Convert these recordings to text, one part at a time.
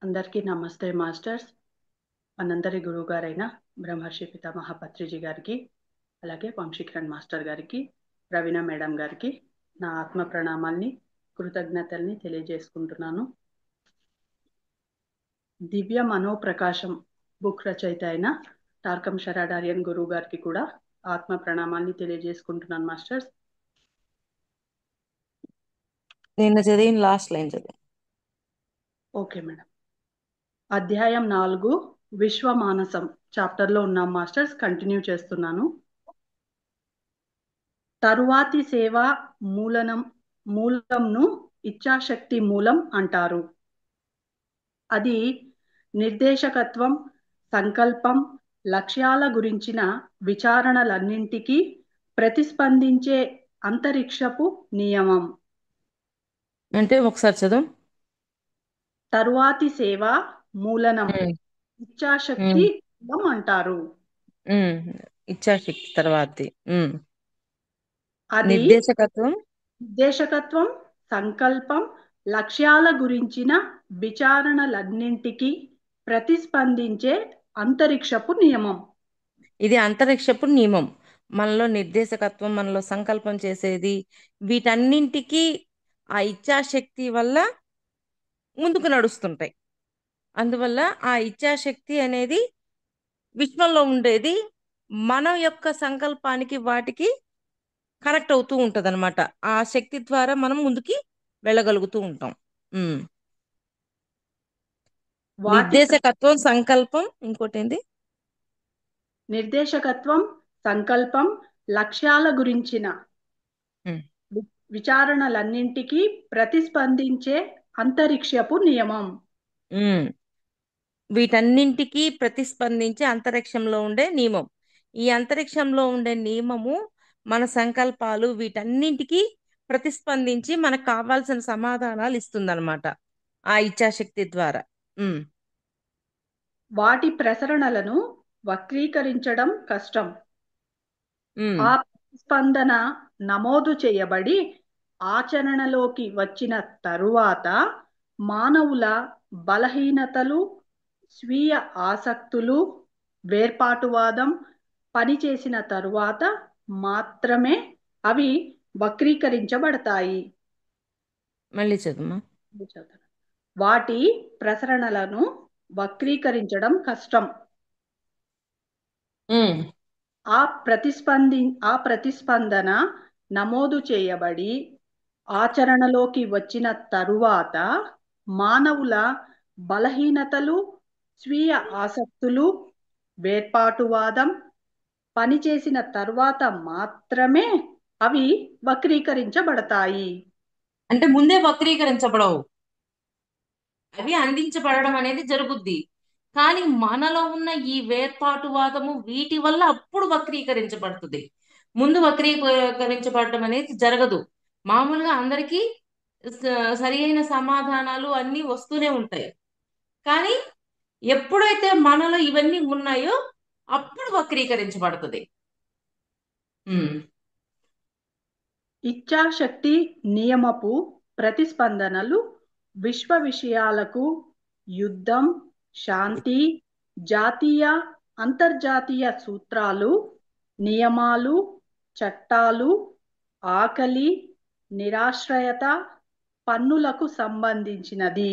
అందరికీ నమస్తే మాస్టర్స్. మనందరి గురువు గారైన బ్రహ్మర్షి పితామహ పత్రిజీ గారికి, అలాగే వంశీకరణ్ మాస్టర్ గారికి, రవీణ మేడం గారికి నా ఆత్మ ప్రణామాల్ని, కృతజ్ఞతల్ని తెలియజేసుకుంటున్నాను. దివ్య మనోప్రకాశం బుక్ రచయిత అయిన టార్కం శరాడారియన్ గురువు గారికి కూడా ఆత్మ ప్రణామాల్ని తెలియజేసుకుంటున్నాను మాస్టర్స్. నిన్న చదివిన లాస్ట్ లైన్ చదివి. Okay madam. అధ్యాయం 4 విశ్వమానసం చాప్టర్లో ఉన్నాం మాస్టర్స్. కంటిన్యూ చేస్తున్నాను. తరువాతి సేవ మూలంను ఇచ్ఛాశక్తి మూలం అంటారు. అది నిర్దేశకత్వం, సంకల్పం, లక్ష్యాల గురించిన విచారణలన్నింటికీ ప్రతిస్పందించే అంతరిక్షపు నియమం. అంటే ఒకసారి చదువు. తరువాతి సేవ మూలనం ఇచ్ఛాశక్తి మూలం అంటారు. ఇచ్ఛాశక్తి తర్వాతి అది నిర్దేశకత్వం, నిర్దేశకత్వం, సంకల్పం, లక్ష్యాల గురించిన విచారణలన్నింటికీ ప్రతిస్పందించే అంతరిక్షపు నియమం. ఇది అంతరిక్షపు నియమం. మనలో నిర్దేశకత్వం, మనలో సంకల్పం చేసేది, వీటన్నింటికి ఆ ఇచ్ఛాశక్తి వల్ల ముందుకు నడుస్తుంటాయి. అందువల్ల ఆ ఇచ్ఛాశక్తి అనేది విశ్వంలో ఉండేది మన యొక్క సంకల్పానికి వాటికి కనెక్ట్ అవుతూ ఉంటది అనమాట. ఆ శక్తి ద్వారా మనం ముందుకి వెళ్ళగలుగుతూ ఉంటాం. వాటి నిర్దేశకత్వం, సంకల్పం, ఇంకోటి ఏంటి? నిర్దేశకత్వం, సంకల్పం, లక్ష్యాల గురించిన విచారణలన్నింటికీ ప్రతిస్పందించే అంతరిక్షపు నియమం. వీటన్నింటికి ప్రతిస్పందించే అంతరిక్షంలో ఉండే నియమం. ఈ అంతరిక్షంలో ఉండే నియమము మన సంకల్పాలు వీటన్నింటికి ప్రతిస్పందించి మనకు కావాల్సిన సమాధానాలు ఇస్తుందన్నమాట ఆ ఇచ్ఛాశక్తి ద్వారా. వాటి ప్రసరణలను వక్రీకరించడం కష్టం. ఆ ప్రతిస్పందన నమోదు చేయబడి ఆచరణలోకి వచ్చిన తరువాత మానవుల బలహీనతలు, స్వీయ ఆసక్తులు, వేర్పాటువాదం పనిచేసిన తరువాత మాత్రమే అవి వక్రీకరించబడతాయి. మళ్ళీ చదువు. వాటి ప్రసరణలను వక్రీకరించడం కష్టం. ఆ ప్రతిస్పందన నమోదు చేయబడి ఆచరణలోకి వచ్చిన తరువాత మానవుల బలహీనతలు, స్వీయ ఆసక్తులు, వేర్పాటువాదం పనిచేసిన తరువాత మాత్రమే అవి వక్రీకరించబడతాయి. అంటే ముందే వక్రీకరించబడవు, అవి అందించబడడం అనేది జరుగుద్ది. కానీ మనలో ఉన్న ఈ వేర్పాటువాదము వీటి వల్ల అప్పుడు వక్రీకరించబడుతుంది. ముందు వక్రీకరించబడడం అనేది జరగదు. మామూలుగా అందరికీ సరి అయిన సమాధానాలు అన్నీ వస్తూనే ఉంటాయి. కానీ ఎప్పుడైతే మనలో ఇవన్నీ ఉన్నాయో అప్పుడు వక్రీకరించబడుతుంది. ఇచ్ఛాశక్తి నియమపు ప్రతిస్పందనలు విశ్వ విషయాలకు, యుద్ధం, శాంతి, జాతీయ, అంతర్జాతీయ సూత్రాలు, నియమాలు, చట్టాలు, ఆకలి, నిరాశ్రయత, పన్నులకు సంబంధించినది.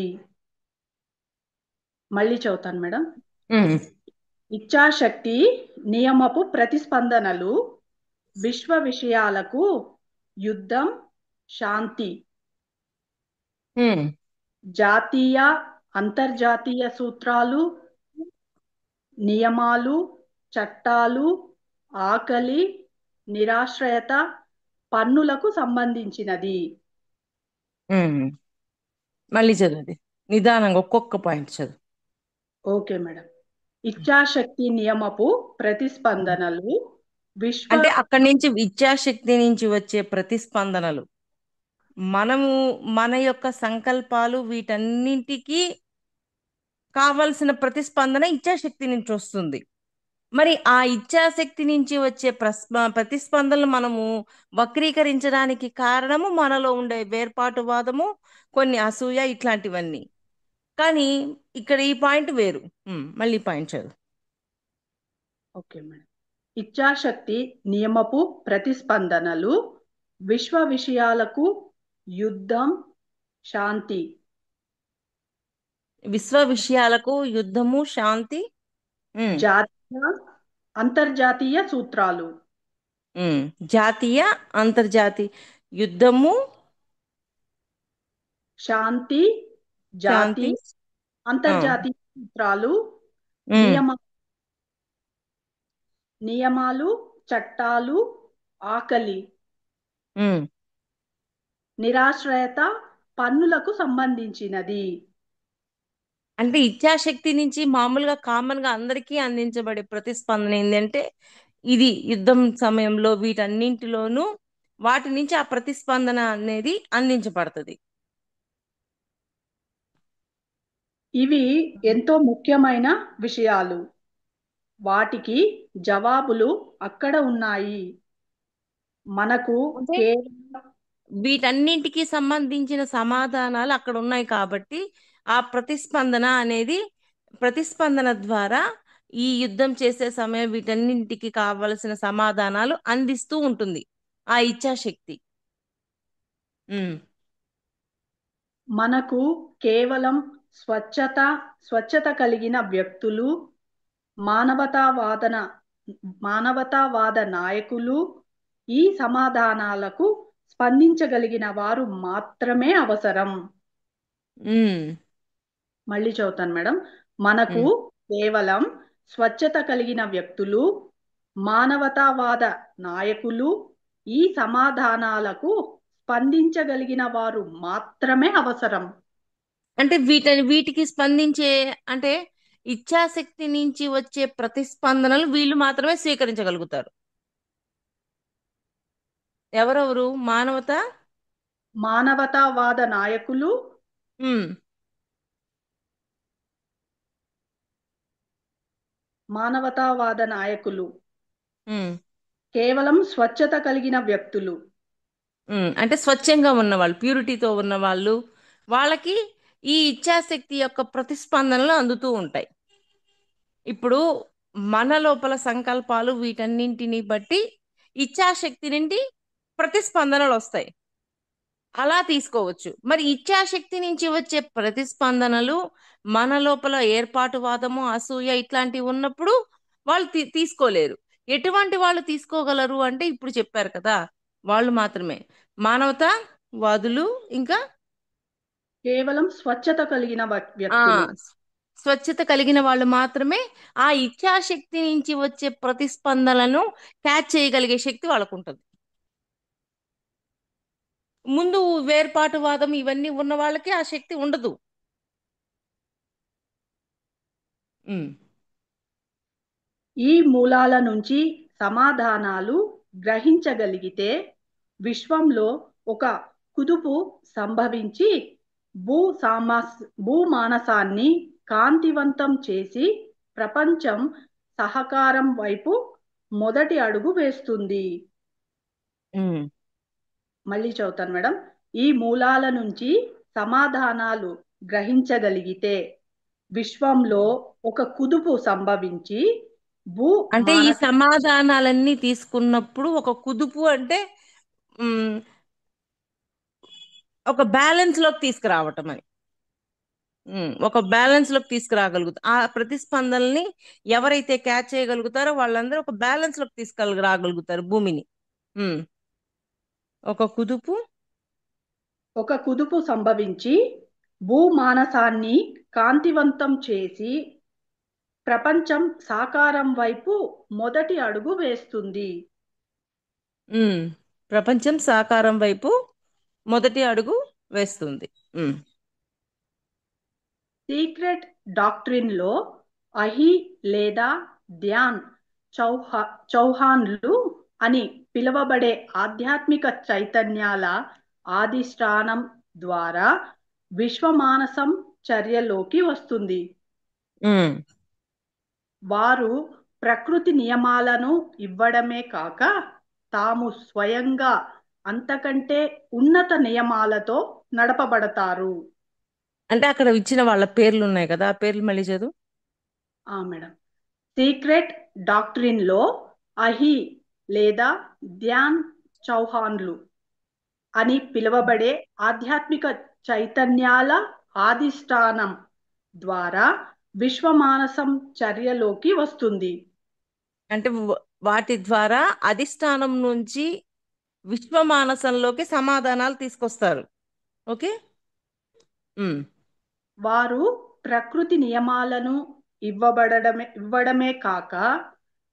మళ్ళీ చదువుతాను మేడం. ఇచ్ఛాశక్తి నియమపు ప్రతిస్పందనలు విశ్వ విషయాలకు, యుద్ధం, శాంతి, జాతీయ, అంతర్జాతీయ సూత్రాలు, నియమాలు, చట్టాలు, ఆకలి, నిరాశ్రయత, పన్నులకు సంబంధించినది. మళ్ళీ చదువు, నిదానంగా ఒక్కొక్క పాయింట్ చదువు. Okay madam. ఇచ్ఛాశక్తి నియమపు ప్రతిస్పందనలు అంటే అక్కడి నుంచి ఇచ్ఛాశక్తి నుంచి వచ్చే ప్రతిస్పందనలు మనము మన యొక్క సంకల్పాలు వీటన్నింటికి కావలసిన ప్రతిస్పందన ఇచ్ఛాశక్తి నుంచి వస్తుంది. మరి ఆ ఇచ్ఛాశక్తి నుంచి వచ్చే ప్రతిస్పందనలు మనము వక్రీకరించడానికి కారణము మనలో ఉండే వేర్పాటువాదము, కొన్ని అసూయ, ఇట్లాంటివన్నీ. కానీ ఇక్కడ ఈ పాయింట్ వేరు. మళ్ళీ ఈ పాయింట్ చదువు. Okay madam. ఇచ్ఛాశక్తి నియమపు ప్రతిస్పందనలు విశ్వ విషయాలకు యుద్ధం, శాంతి. విశ్వ విషయాలకు యుద్ధము, శాంతి. ఉమ్, జాతీయ, అంతర్జాతీయ సూత్రాలు. జాతీయ, అంతర్జాతీయ యుద్ధము, శాంతి, శాంతి. జాతీయ, ఆ, అంతర్జాతీయ సూత్రాలు. ఉమ్, నియమ నియమాలు, చట్టాలు, ఆకలి, ఉమ్. నిరాశ్రయత, పన్నులకు సంబంధించినది. అంటే ఇచ్ఛాశక్తి నుంచి మామూలుగా కామన్ గా అందరికీ అందించబడే ప్రతిస్పందన ఏంటంటే ఇది యుద్ధం సమయంలో వీటన్నింటిలోనూ వాటి నుంచి ఆ ప్రతిస్పందన అనేది అందించబడుతుంది. ఇవి ఎంతో ముఖ్యమైన విషయాలు. వాటికి జవాబులు అక్కడ ఉన్నాయి. మనకు అంటే కేవలం వీటన్నింటికి సంబంధించిన సమాధానాలు అక్కడ ఉన్నాయి కాబట్టి ఆ ప్రతిస్పందన అనేది ప్రతిస్పందన ద్వారా ఈ యుద్ధం చేసే సమయం వీటన్నింటికి కావలసిన సమాధానాలు అందిస్తూ ఉంటుంది ఆ ఇచ్ఛాశక్తి. ఉమ్, మనకు కేవలం స్వచ్ఛత స్వచ్ఛత కలిగిన వ్యక్తులు, మానవతావాదన మానవతావాద నాయకులు, ఈ సమాధానాలకు స్పందించగలిగిన వారు మాత్రమే అవసరం. ఉమ్, మళ్ళీ చదువుతాను మేడం. మనకు ఉమ్. కేవలం స్వచ్ఛత కలిగిన వ్యక్తులు, మానవతావాద నాయకులు, ఈ సమాధానాలకు స్పందించగలిగిన వారు మాత్రమే అవసరం. అంటే వీటికి స్పందించే అంటే ఇచ్ఛాశక్తి నుంచి వచ్చే ప్రతిస్పందనలు వీళ్ళు మాత్రమే స్వీకరించగలుగుతారు. ఎవరెవరు? మానవతావాద నాయకులు, ఉమ్, మానవతావాద నాయకులు, ఉమ్, కేవలం స్వచ్ఛత కలిగిన వ్యక్తులు. అంటే స్వచ్ఛంగా ఉన్నవాళ్ళు, ప్యూరిటీతో ఉన్నవాళ్ళు, వాళ్ళకి ఈ ఇచ్ఛాశక్తి యొక్క ప్రతిస్పందనలు అందుతూ ఉంటాయి. ఇప్పుడు మన లోపల సంకల్పాలు వీటన్నింటిని బట్టి ఇచ్ఛాశక్తి నుండి ప్రతిస్పందనలు వస్తాయి. అలా తీసుకోవచ్చు. మరి ఇచ్ఛాశక్తి నుంచి వచ్చే ప్రతిస్పందనలు మన లోపల ఏర్పాటువాదము, అసూయ ఇట్లాంటివి ఉన్నప్పుడు వాళ్ళు తీసుకోలేరు. ఎటువంటి వాళ్ళు తీసుకోగలరు అంటే ఇప్పుడు చెప్పారు కదా, వాళ్ళు మాత్రమే మానవతావాదులు, ఇంకా కేవలం స్వచ్ఛత కలిగిన ఆ వ్యక్తులు. స్వచ్ఛత కలిగిన వాళ్ళు మాత్రమే ఆ ఇచ్ఛాశక్తి నుంచి వచ్చే ప్రతిస్పందనలను క్యాచ్ చేయగలిగే శక్తి వాళ్ళకు ఉంటుంది. ముందు వేర్పాటువాదం ఇవన్నీ ఉన్న వాళ్ళకి ఆ శక్తి ఉండదు. ఉమ్, ఈ మూలాల నుంచి సమాధానాలు గ్రహించగలిగితే విశ్వంలో ఒక కుదుపు సంభవించి భూమానసాన్ని కాంతివంతం చేసి ప్రపంచం సహకారం వైపు మొదటి అడుగు వేస్తుంది. ఉమ్. మళ్ళీ చదువుతాను మేడం. ఈ మూలాల నుంచి సమాధానాలు గ్రహించగలిగితే విశ్వంలో ఒక కుదుపు సంభవించి భూ అంటే ఈ మానస సమాధానాలన్నీ తీసుకున్నప్పుడు ఒక కుదుపు అంటే ఉమ్, ఒక బ్యాలెన్స్ లోకి తీసుకురావటం అని. ఒక బ్యాలెన్స్ లోకి తీసుకురాగలుగుతారు. ఆ ప్రతిస్పందనల్ని ఎవరైతే క్యాచ్ చేయగలుగుతారో వాళ్ళందరూ ఒక బ్యాలెన్స్ లోకి తీసుకురాగలుగుతారు భూమిని. ఉమ్, ఒక కుదుపు సంభవించి భూమానసాన్ని కాంతివంతం చేసి ప్రపంచం సాకారం వైపు మొదటి అడుగు వేస్తుంది. ఉమ్, ప్రపంచం సాకారం వైపు మొదటి అడుగు వేస్తుంది. ఉమ్, సీక్రెట్ డాక్ట్రిన్ లో అహి లేదా ధ్యాన్ చౌహాన్లు అని పిలువబడే ఆధ్యాత్మిక చైతన్యాల ఆదిష్టానం ద్వారా విశ్వమానసం చర్యలోకి వస్తుంది. ఉమ్. వారు ప్రకృతి నియమాలను ఇవ్వడమే కాక తాము స్వయంగా అంతకంటే ఉన్నత నియమాలతో నడపబడతారు. అంటే అక్కడ ఇచ్చిన వాళ్ళ పేర్లు ఉన్నాయి కదా, ఆ పేర్లు మళ్ళీ చదువు. మేడం. సీక్రెట్ డాక్ట్రిన్లో అహి లేదా ధ్యాన్ చౌహాన్లు అని పిలువబడే ఆధ్యాత్మిక చైతన్యాల ఆదిష్టానం ద్వారా విశ్వమానసం చర్యలోకి వస్తుంది. అంటే వాటి ద్వారా అధిష్టానం నుంచి విశ్వమానసంలోకి సమాధానాలు తీసుకొస్తారు. ఓకే. ఉమ్. వారు ప్రకృతి నియమాలను ఇవ్వడమే కాక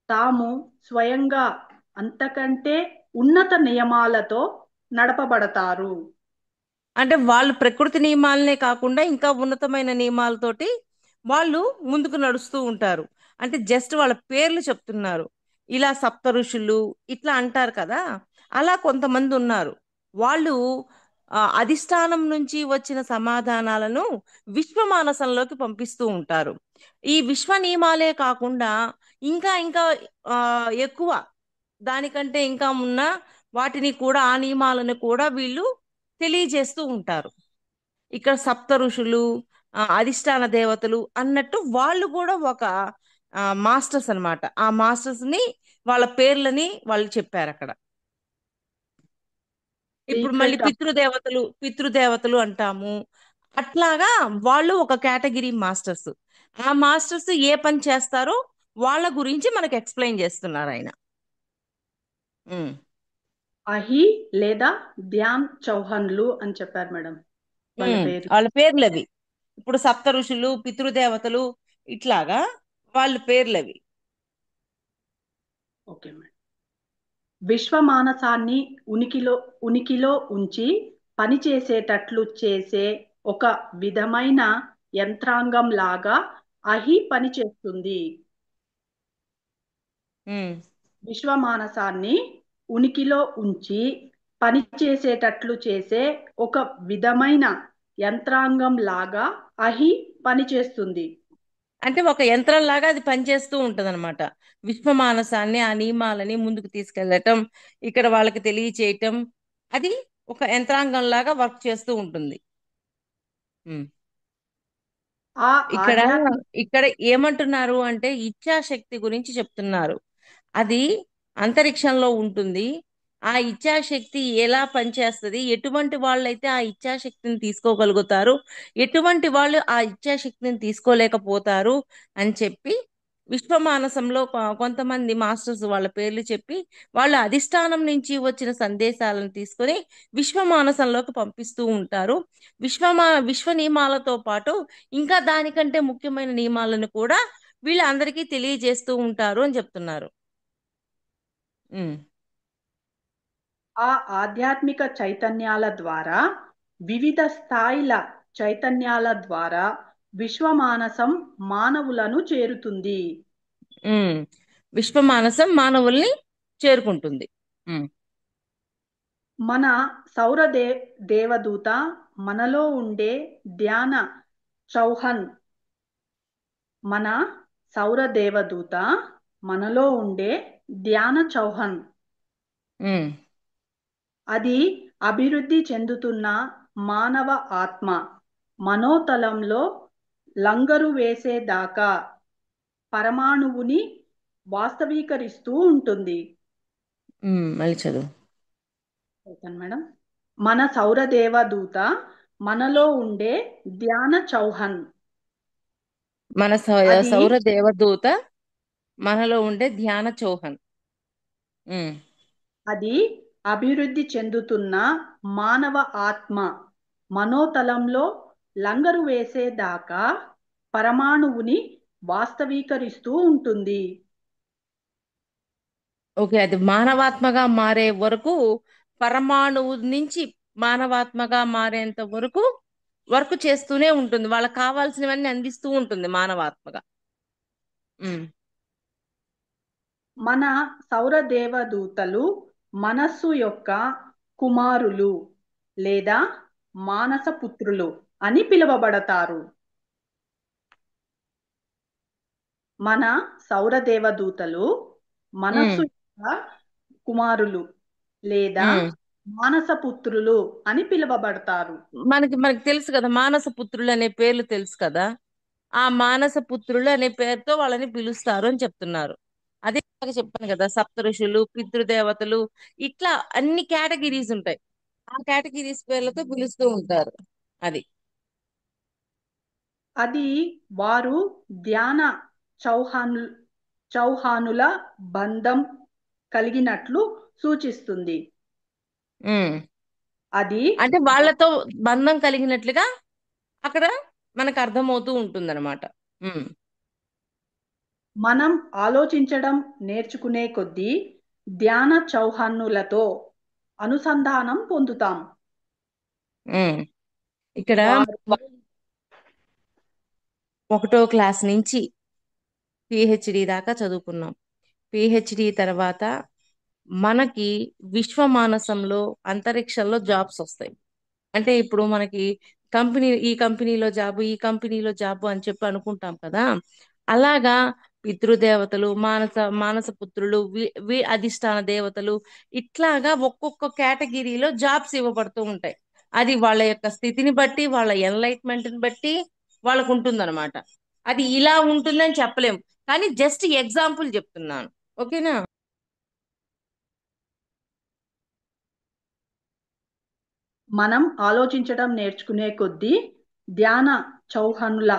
తాము స్వయంగా అంతకంటే ఉన్నత నియమాలతో నడపబడతారు. అంటే వాళ్ళు ప్రకృతి నియమాలనే కాకుండా ఇంకా ఉన్నతమైన నియమాలతోటి వాళ్ళు ముందుకు నడుస్తూ ఉంటారు. అంటే జస్ట్ వాళ్ళ పేర్లు చెప్తున్నారు. ఇలా సప్త ఋషులు ఇట్లా అంటారు కదా, అలా కొంతమంది ఉన్నారు. వాళ్ళు అధిష్టానం నుంచి వచ్చిన సమాధానాలను విశ్వమానసంలోకి పంపిస్తూ ఉంటారు. ఈ విశ్వ నియమాలే కాకుండా ఇంకా ఇంకా ఆ, ఎక్కువ దానికంటే ఇంకా ఉన్న వాటిని కూడా, ఆ నియమాలను కూడా వీళ్ళు తెలియజేస్తూ ఉంటారు. ఇక్కడ సప్త ఋషులు, అధిష్టాన దేవతలు అన్నట్టు వాళ్ళు కూడా ఒక మాస్టర్స్ అన్నమాట. ఆ మాస్టర్స్ ని వాళ్ళ పేర్లని వాళ్ళు చెప్పారు అక్కడ. ఇప్పుడు మళ్ళీ సీక్రెట్ పితృదేవతలు అంటాము. అట్లాగా వాళ్ళు ఒక కేటగిరీ మాస్టర్స్. ఆ మాస్టర్స్ ఏ పని చేస్తారో వాళ్ళ గురించి మనకు ఎక్స్ప్లెయిన్ చేస్తున్నారు ఆయన. ఉమ్. అహి లేదా ధ్యాన్ చౌహాన్లు అని చెప్పారు మేడం వాళ్ళ పేరు. వాళ్ళ పేర్లు అవి. ఇప్పుడు సప్త ఋషులు, పితృదేవతలు ఇట్లాగా వాళ్ళ పేర్లు అవి. Okay madam. విశ్వమానసాన్ని ఉనికిలో ఉంచి పనిచేసేటట్లు చేసే ఒక విధమైన యంత్రాంగం లాగా అహి పనిచేస్తుంది. ఉమ్. విశ్వమానసాన్ని ఉనికిలో ఉంచి పనిచేసేటట్లు చేసే ఒక విధమైన యంత్రాంగం లాగా అహి పనిచేస్తుంది. అంటే ఒక యంత్రం లాగా అది పనిచేస్తూ ఉంటది అనమాట. విశ్వమానసాన్ని, ఆ నియమాలని ముందుకు తీసుకెళ్ళటం, ఇక్కడ వాళ్ళకి తెలియచేయటం, అది ఒక యంత్రాంగం లాగా వర్క్ చేస్తూ ఉంటుంది. ఉమ్. ఆ ఇక్కడ ఆధ్యాత్మిక ఇక్కడ ఏమంటున్నారు అంటే ఇచ్ఛాశక్తి గురించి చెప్తున్నారు. అది అంతరిక్షంలో ఉంటుంది. ఆ ఇచ్ఛాశక్తి ఎలా పనిచేస్తుంది, ఎటువంటి వాళ్ళైతే ఆ ఇచ్ఛాశక్తిని తీసుకోగలుగుతారు, ఎటువంటి వాళ్ళు ఆ ఇచ్ఛాశక్తిని తీసుకోలేకపోతారు అని చెప్పి విశ్వమానసంలో కొంతమంది మాస్టర్స్ వాళ్ళ పేర్లు చెప్పి వాళ్ళు అధిష్టానం నుంచి వచ్చిన సందేశాలను తీసుకొని విశ్వమానసంలోకి పంపిస్తూ ఉంటారు. విశ్వ నియమాలతో పాటు ఇంకా దానికంటే ముఖ్యమైన నియమాలను కూడా వీళ్ళందరికీ తెలియజేస్తూ ఉంటారు అని చెప్తున్నారు. ఉమ్. ఆ ఆధ్యాత్మిక చైతన్యాల ద్వారా వివిధ స్థాయిల చైతన్యాల ద్వారా విశ్వమానసం మానవులను చేరుతుంది. ఉమ్. విశ్వమానసం మానవుల్ని చేరుకుంటుంది. ఉమ్. మన దేవదూత మనలో ఉండే ధ్యాన చౌహన్ మన సౌర దేవదూత మనలో ఉండే ధ్యాన చౌహన్ ఉమ్. అది అభివృద్ధి చెందుతున్న మానవ ఆత్మ మనోతలంలో లంగరు వేసేదాకా పరమాణువుని వాస్తవీకరిస్తూ ఉంటుంది. మళ్ళీ చదువు. ఓకేనా మేడం. మన సౌరదేవదూత మనలో ఉండే ధ్యాన చౌహన్ మన అది సౌర దేవదూత మనలో ఉండే ధ్యాన చౌహన్. ఉమ్. అది అభివృద్ధి చెందుతున్న మానవ ఆత్మ మనోతలంలో లంగరు వేసేదాకా పరమాణువుని వాస్తవీకరిస్తూ ఉంటుంది. ఓకే, అది మానవాత్మగా మారే వరకు, పరమాణువు నుంచి మానవాత్మగా మారేంత వరకు వర్క్ చేస్తూనే ఉంటుంది. వాళ్ళకి కావాల్సినవన్నీ అందిస్తూ ఉంటుంది మానవాత్మగా. ఉమ్. మన సౌర దేవదూతలు మనస్సు యొక్క కుమారులు లేదా మానస పుత్రులు అని పిలువబడతారు. మన సౌర దేవదూతలు ఉమ్. మనస్సు యొక్క కుమారులు లేదా ఉమ్. మానసపుత్రులు అని పిలువబడతారు. మనకి మనకి తెలుసు కదా, మానస పుత్రులు అనే పేర్లు తెలుసు కదా. ఆ మానస పుత్రులు అనే పేరుతో వాళ్ళని పిలుస్తారు అని చెప్తున్నారు. అదే ఇందాక చెప్పాను కదా, సప్త ఋషులు, పితృదేవతలు, ఇట్లా అన్ని కేటగిరీస్ ఉంటాయి. ఆ కేటగిరీస్ పేర్లతో పిలుస్తూ ఉంటారు. అది. అది వారు ధ్యాన చౌహాను చౌహానుల బంధం కలిగినట్లు సూచిస్తుంది. ఉమ్. అది అంటే వాళ్ళతో బంధం కలిగినట్లుగా అక్కడ మనకు అర్థమవుతూ ఉంటుందన్నమాట. ఉమ్. మనం ఆలోచించడం నేర్చుకునే కొద్దీ ధ్యాన చౌహానులతో అనుసంధానం పొందుతాం. ఉమ్. ఇక్కడ వారు 1వ క్లాస్ నుంచి పిహెచ్డి దాకా చదువుకున్నాం. పిహెచ్డి తర్వాత మనకి విశ్వమానసంలో, అంతరిక్షంలో జాబ్స్ వస్తాయి. అంటే ఇప్పుడు మనకి ఈ కంపెనీలో జాబు, ఈ కంపెనీలో జాబు అని చెప్పి అనుకుంటాం కదా. అలాగా పితృదేవతలు, మానస పుత్రులు, అధిష్టాన దేవతలు, ఇట్లాగా ఒక్కొక్క కేటగిరీలో జాబ్స్ ఇవ్వబడుతూ ఉంటాయి. అది వాళ్ళ యొక్క స్థితిని బట్టి, వాళ్ళ ఎన్లైట్మెంట్ని బట్టి వాళ్ళకు ఉంటుందన్నమాట. అది ఇలా ఉంటుందని చెప్పలేం, కానీ జస్ట్ ఎగ్జాంపుల్ చెప్తున్నాను. ఓకేనా? మనం ఆలోచించడం నేర్చుకునే కొద్దీ ధ్యాన చౌహానుల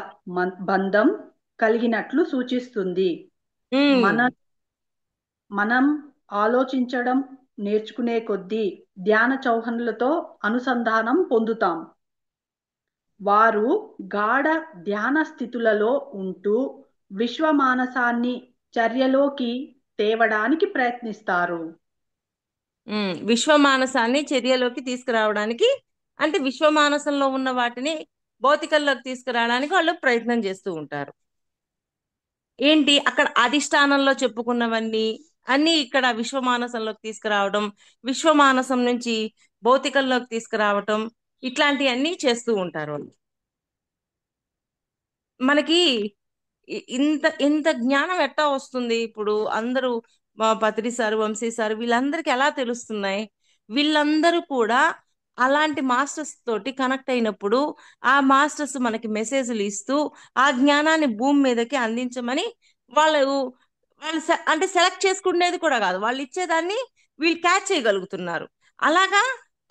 బంధం కలిగినట్లు సూచిస్తుంది. ఉమ్. మన మనం ఆలోచించడం నేర్చుకునే కొద్దీ ధ్యాన చౌహానులతో అనుసంధానం పొందుతాం. వారు గాఢ ధ్యాన స్థితులలో ఉంటూ విశ్వమానసాన్ని చర్యలోకి తేవడానికి ప్రయత్నిస్తారు. విశ్వమానసాన్ని చర్యలోకి తీసుకురావడానికి, అంటే విశ్వమానసంలో ఉన్న వాటిని భౌతికంలోకి తీసుకురావడానికి వాళ్ళు ప్రయత్నం చేస్తూ ఉంటారు. ఏంటి అక్కడ అధిష్టానంలో చెప్పుకున్నవన్నీ అన్ని ఇక్కడ విశ్వమానసంలోకి తీసుకురావడం, విశ్వమానసం నుంచి భౌతికంలోకి తీసుకురావటం, ఇట్లాంటివన్నీ చేస్తూ ఉంటారు వాళ్ళు. మనకి ఇంత ఇంత జ్ఞానం ఎట్టా వస్తుంది? ఇప్పుడు అందరూ మా పత్రి సార్, వంశీ సార్, వీళ్ళందరికీ ఎలా తెలుస్తున్నాయి? వీళ్ళందరూ కూడా అలాంటి మాస్టర్స్ తోటి కనెక్ట్ అయినప్పుడు ఆ మాస్టర్స్ మనకి మెసేజ్లు ఇస్తూ ఆ జ్ఞానాన్ని భూమి మీదకి అందించమని వాళ్ళు వాళ్ళు అంటే సెలెక్ట్ చేసుకునేది కూడా కాదు, వాళ్ళు ఇచ్చేదాన్ని వీళ్ళు క్యాచ్ చేయగలుగుతున్నారు. అలాగా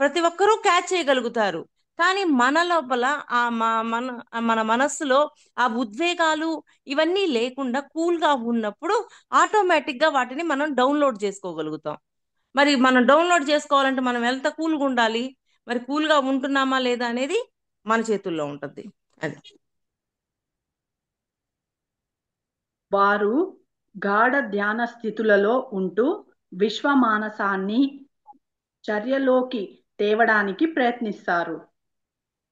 ప్రతి ఒక్కరూ క్యాచ్ చేయగలుగుతారు. కానీ మన లోపల ఆ మన మన మనస్సులో ఆ ఉద్వేగాలు ఇవన్నీ లేకుండా కూల్ గా ఉన్నప్పుడు ఆటోమేటిక్ గా వాటిని మనం డౌన్లోడ్ చేసుకోగలుగుతాం. మరి మనం డౌన్లోడ్ చేసుకోవాలంటే మనం ఎంత కూల్గా ఉండాలి? మరి కూల్గా ఉంటున్నామా లేదా అనేది మన చేతుల్లో ఉంటుంది. అది. వారు గాఢ ధ్యాన స్థితులలో ఉంటూ విశ్వమానసాన్ని చర్యలోకి తేవడానికి ప్రయత్నిస్తారు.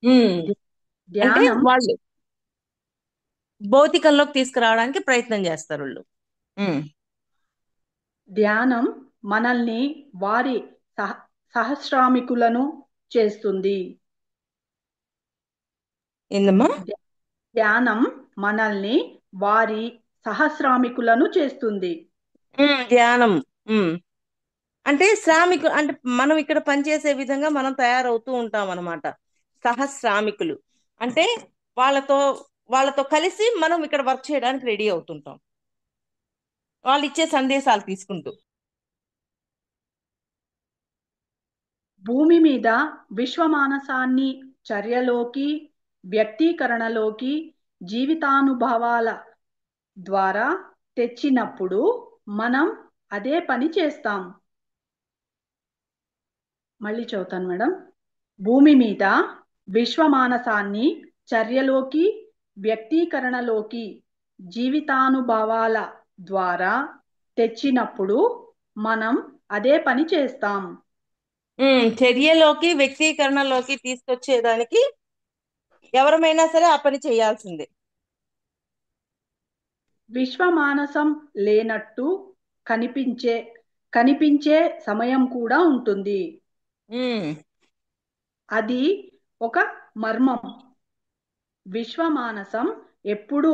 ఉమ్. అంటే ధ్యానం వాళ్ళు భౌతికంలోకి తీసుకురావడానికి ప్రయత్నం చేస్తారు వాళ్ళు. ఉమ్. ధ్యానం మనల్ని వారి సహ సహస్రామికులను చేస్తుంది. ఏందమ్మా? ధ్యానం మనల్ని వారి సహస్రామికులను చేస్తుంది. ధ్యానం. ఉమ్. అంటే శ్రామికులు అంటే మనం ఇక్కడ పనిచేసే విధంగా మనం తయారవుతూ ఉంటాం అన్నమాట. సహస్రామికులు అంటే వాళ్ళతో వాళ్ళతో కలిసి మనం ఇక్కడ వర్క్ చేయడానికి రెడీ అవుతుంటాం, వాళ్ళు ఇచ్చే సందేశాలు తీసుకుంటూ. భూమి మీద విశ్వమానసాన్ని చర్యలోకి, వ్యక్తీకరణలోకి, జీవితానుభవాల ద్వారా తెచ్చినప్పుడు మనం అదే పని చేస్తాం. మళ్ళీ చెబుతాను మేడం. భూమి మీద విశ్వమానసాన్ని చర్యలోకి, వ్యక్తీకరణలోకి, జీవితానుభవాల ద్వారా తెచ్చినప్పుడు మనం అదే పని చేస్తాం. చర్యలోకి, వ్యక్తీకరణలోకి తీసుకొచ్చేదానికి ఎవరమైనా సరే ఆ పని చేయాల్సిందే. విశ్వమానసం లేనట్టు కనిపించే కనిపించే సమయం కూడా ఉంటుంది. ఉమ్. అది ఒక మర్మం. విశ్వమానసం ఎప్పుడూ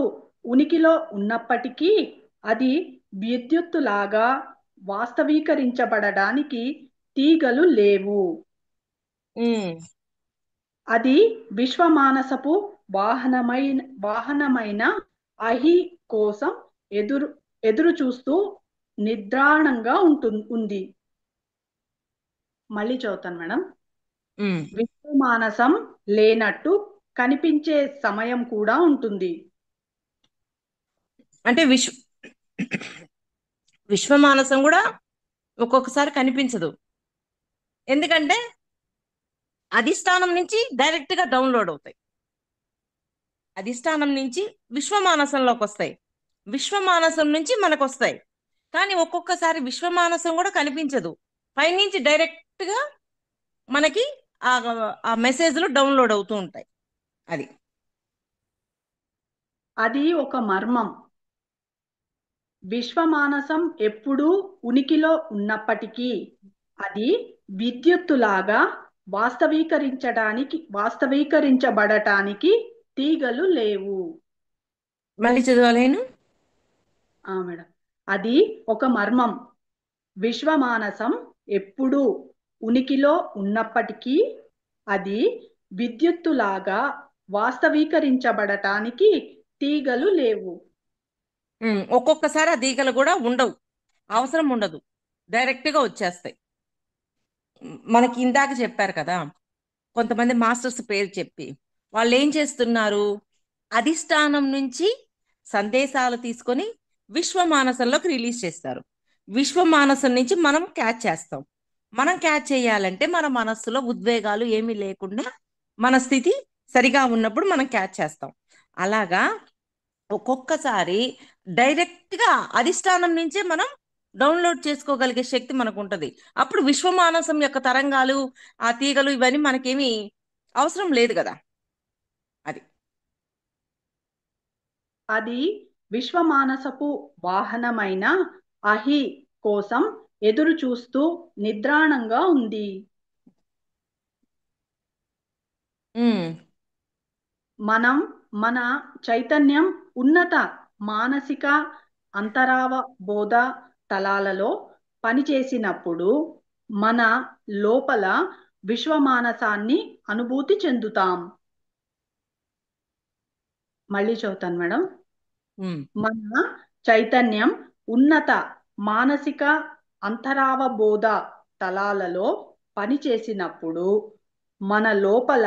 ఉనికిలో ఉన్నప్పటికీ అది విద్యుత్తులాగా వాస్తవీకరించబడడానికి తీగలు లేవు. ఉమ్, అది విశ్వమానసపు వాహనమైన అహి కోసం ఎదురు ఎదురు చూస్తూ నిద్రాణంగా ఉంది. మళ్ళీ చదువుతాను మేడం. ఉమ్. విశ్వమానసం లేనట్టు కనిపించే సమయం కూడా ఉంటుంది. అంటే విశ్వమానసం కూడా ఒక్కొక్కసారి కనిపించదు. ఎందుకంటే అధిష్టానం నుంచి డైరెక్ట్ గా డౌన్లోడ్ అవుతాయి. అధిష్టానం నుంచి విశ్వమానసంలోకి వస్తాయి, విశ్వమానసం నుంచి మనకు వస్తాయి. కానీ ఒక్కొక్కసారి విశ్వమానసం కూడా కనిపించదు, పైనుంచి డైరెక్ట్ గా మనకి ఆ ఆ మెసేజ్లు డౌన్లోడ్ అవుతూ ఉంటాయి. అది అది ఒక మర్మం. విశ్వమానసం ఎప్పుడూ ఉనికిలో ఉన్నప్పటికీ అది విద్యుత్తులాగా వాస్తవీకరించబడటానికి తీగలు లేవు. మళ్ళీ చదవాలేను. మేడం, అది ఒక మర్మం. విశ్వమానసం ఎప్పుడూ ఉనికిలో ఉన్నప్పటికీ అది విద్యుత్తులాగా వాస్తవీకరించబడటానికి తీగలు లేవు. ఒక్కొక్కసారి ఆ తీగలు కూడా ఉండవు, అవసరం ఉండదు, డైరెక్ట్ గా వచ్చేస్తాయి. మనకి ఇందాక చెప్పారు కదా, కొంతమంది మాస్టర్స్ పేరు చెప్పి వాళ్ళు ఏం చేస్తున్నారు, అధిష్టానం నుంచి సందేశాలు తీసుకొని విశ్వమానసంలోకి రిలీజ్ చేస్తారు. విశ్వమానసం నుంచి మనం క్యాచ్ చేస్తాం. మనం క్యాచ్ చేయాలంటే మన మనస్సులో ఉద్వేగాలు ఏమీ లేకుండా మన స్థితి సరిగా ఉన్నప్పుడు మనం క్యాచ్ చేస్తాం. అలాగా ఒక్కొక్కసారి డైరెక్ట్ గా అధిష్టానం నుంచే మనం డౌన్లోడ్ చేసుకోగలిగే శక్తి మనకు ఉంటది. అప్పుడు విశ్వమానసం యొక్క తరంగాలు, ఆ తీగలు ఇవన్నీ మనకేమీ అవసరం లేదు కదా. అది అది విశ్వమానసపు వాహనమైన అహి కోసం ఎదురు చూస్తూ నిద్రాణంగా ఉంది. ఉమ్, మనం మన చైతన్యం ఉన్నత మానసిక అంతరావబోధ తలాలలో పనిచేసినప్పుడు మన లోపల విశ్వమానసాన్ని అనుభూతి చెందుతాం. మళ్ళీ చదువుతాను మేడం. ఉమ్, మన చైతన్యం ఉన్నత మానసిక అంతరావబోధ తలాలలో పనిచేసినప్పుడు మన లోపల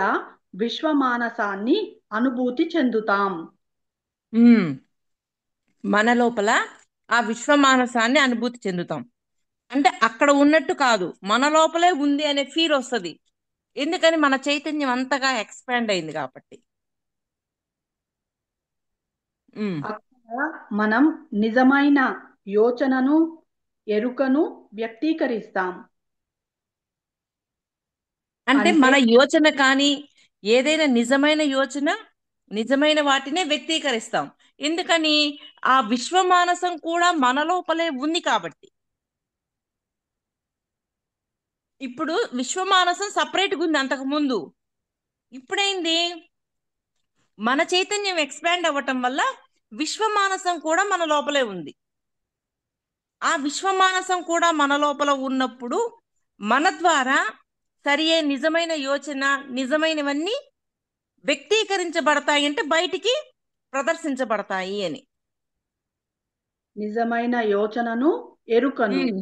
విశ్వమానసాన్ని అనుభూతి చెందుతాం. ఉమ్. మన లోపల ఆ విశ్వమానసాన్ని అనుభూతి చెందుతాం. అంటే అక్కడ ఉన్నట్టు కాదు, మన లోపలే ఉంది అనే ఫీల్ వస్తుంది. ఎందుకని మన చైతన్యం అంతగా ఎక్స్పాండ్ అయింది కాబట్టి. ఉమ్. అక్కడ మనం నిజమైన యోచనను, ఎరుకను వ్యక్తీకరిస్తాం. అంటే అంటే మన యోచన కానీ ఏదైనా నిజమైన యోచన, నిజమైన వాటినే వ్యక్తీకరిస్తాం. ఎందుకని ఆ విశ్వమానసం కూడా మన లోపలే ఉంది కాబట్టి. ఇప్పుడు విశ్వమానసం సపరేట్గా ఉంది అంతకు ముందు. ఇప్పుడైంది, మన చైతన్యం ఎక్స్పాండ్ అవ్వటం వల్ల విశ్వమానసం కూడా మన లోపలే ఉంది. ఆ విశ్వమానసం కూడా మన లోపల ఉన్నప్పుడు మన ద్వారా సరియే నిజమైన యోచన, నిజమైనవన్నీ వ్యక్తీకరించబడతాయి, అంటే బయటికి ప్రదర్శించబడతాయి అని. నిజమైన యోచనను, ఎరుకను ఉమ్,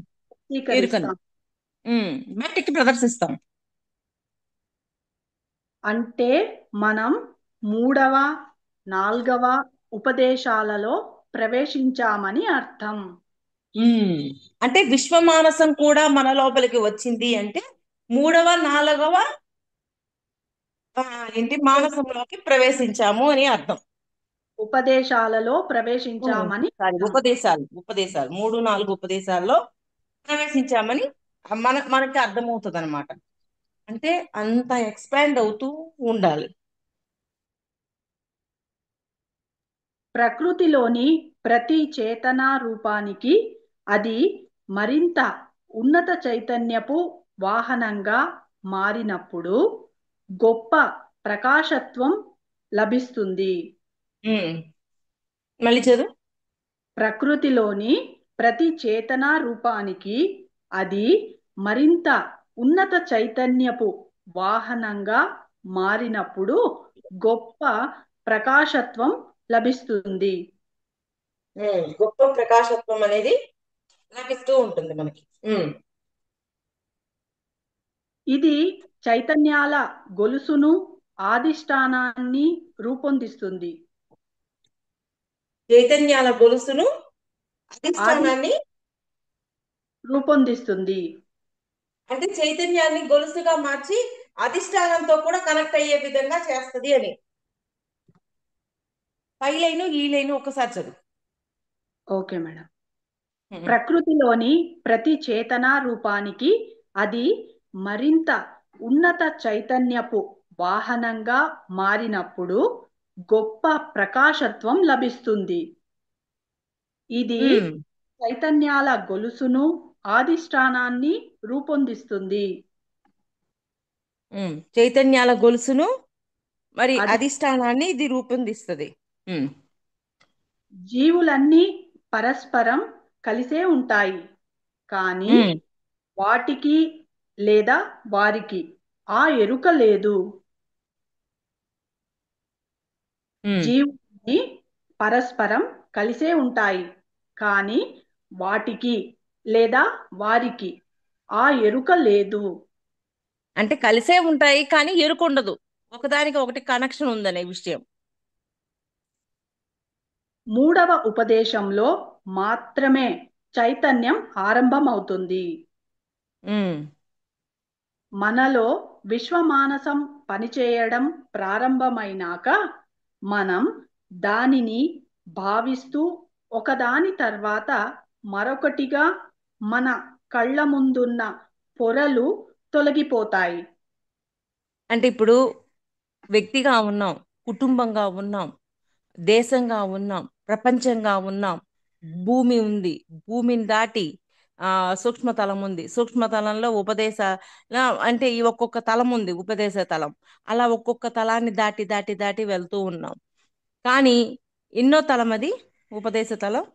ఎరుకను వ్యక్తీకరిస్తాం. బయటికి ప్రదర్శిస్తాం. అంటే మనం మూడవ, నాల్గవ ఉపదేశాలలో ప్రవేశించామని అర్థం. ఉమ్, అంటే విశ్వమానసం కూడా మన లోపలికి వచ్చింది అంటే మూడవ, నాలుగవ ఆ, ఏంటి మానసంలోకి ప్రవేశించాము అని అర్థం. ఉపదేశాలలో ప్రవేశించామని సారీ, అర్థం. ఉపదేశాలు 3, 4 ఉపదేశాల్లో ప్రవేశించామని మనకి అర్థమవుతుంది అనమాట. అంటే అంత ఎక్స్పాండ్ అవుతూ ఉండాలి. ప్రకృతిలోని ప్రతి చేతనా రూపానికి అది మరింత ఉన్నత చైతన్యపు వాహనంగా మారినప్పుడు గొప్ప ప్రకాశత్వం లభిస్తుంది. ఉమ్, మళ్ళీ చదువు. ప్రకృతిలోని ప్రతి చేతనా రూపానికి అది మరింత ఉన్నత చైతన్యపు వాహనంగా మారినప్పుడు గొప్ప ప్రకాశత్వం లభిస్తుంది. గొప్ప ప్రకాశత్వం అనేది లభిస్తూ ఉంటుంది మనకి. ఇది చైతన్యాల గొలుసును ఆదిష్టానాన్ని రూపొందిస్తుంది. చైతన్యాల గొలుసును ఆది అధిష్టానాన్ని, రూపొందిస్తుంది. అంటే చైతన్యాన్ని గొలుసుగా మార్చి అధిష్టానంతో కూడా కనెక్ట్ అయ్యే విధంగా చేస్తది అని. పై లైను ఈ లైను ఒకసారి చదువు. Okay madam. ప్రకృతిలోని ప్రతి చేతనా రూపానికి అది మరింత ఉన్నత చైతన్యపు వాహనంగా మారినప్పుడు గొప్ప ప్రకాశత్వం లభిస్తుంది. ఇది ఉమ్, చైతన్యాల గొలుసును ఆదిష్టానాన్ని రూపొందిస్తుంది. చైతన్యాల గొలుసును మరి అది అధిష్టానాన్ని ఇది రూపొందిస్తుంది. ఉమ్, జీవులన్నీ పరస్పరం కలిసే ఉంటాయి, కానీ ఉమ్, వాటికి లేదా వారికి ఆ ఎరుక లేదు. ఉమ్, జీవులన్నీ పరస్పరం కలిసే ఉంటాయి, కానీ వాటికి లేదా వారికి ఆ ఎరుక లేదు. అంటే కలిసే ఉంటాయి కానీ ఎరుకుండదు, ఒకదానికి ఒకటి కనెక్షన్ ఉందనే విషయం. మూడవ ఉపదేశంలో మాత్రమే చైతన్యం ఆరంభమవుతుంది. ఉమ్, మనలో విశ్వమానసం పనిచేయడం ప్రారంభమైనాక మనం దానిని భావిస్తూ ఒకదాని తర్వాత మరొకటిగా మన కళ్ళ ముందున్న పొరలు తొలగిపోతాయి. అంటే ఇప్పుడు వ్యక్తిగా ఉన్నాం, కుటుంబంగా ఉన్నాం, దేశంగా ఉన్నాం, ప్రపంచంగా ఉన్నాం, భూమి ఉంది, భూమిని దాటి సూక్ష్మతలం ఉంది, సూక్ష్మతలంలో ఉపదేశ అంటే ఈ ఒక్కొక్క తలం ఉంది, ఉపదేశ తలం. అలా ఒక్కొక్క తలాన్ని దాటి దాటి దాటి వెళ్తూ ఉన్నాం. కానీ ఎన్నో తలం అది, ఉపదేశ తలం?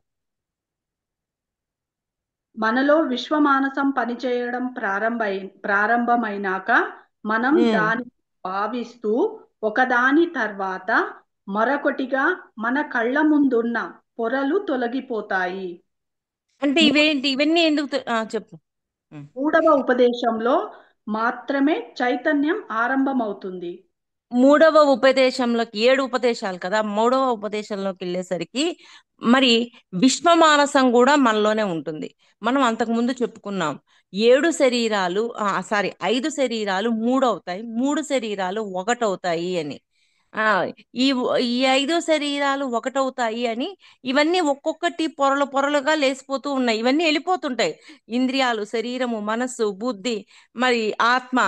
మనలో విశ్వమానసం పనిచేయడం ప్రారంభమైనాక మనం ఉమ్. దాన్ని భావిస్తూ ఒకదాని తర్వాత మరొకటిగా మన కళ్ళ ముందున్న పొరలు తొలగిపోతాయి. అంటే మూ- ఇవేంటి, ఇవన్నీ ఎందుకు చెప్పు. ఉమ్. మూడవ ఉపదేశంలో మాత్రమే చైతన్యం ఆరంభమవుతుంది. మూడవ ఉపదేశంలోకి, 7 ఉపదేశాలు కదా, మూడవ ఉపదేశంలోకి వెళ్ళేసరికి మరి విశ్వమానసం కూడా మనలోనే ఉంటుంది. మనం అంతకు ముందు చెప్పుకున్నాం, 7 శరీరాలు, సారీ, 5 శరీరాలు మూడవుతాయి, 3 శరీరాలు ఒకటవుతాయి అని. ఆ ఈ ఈ 5 శరీరాలు ఒకటవుతాయి అని, ఇవన్నీ ఒక్కొక్కటి పొరలు పొరలుగా లేసిపోతూ ఉన్నాయి, ఇవన్నీ వెళ్ళిపోతుంటాయి. ఇంద్రియాలు, శరీరము, మనస్సు, బుద్ధి, మరి ఆత్మ,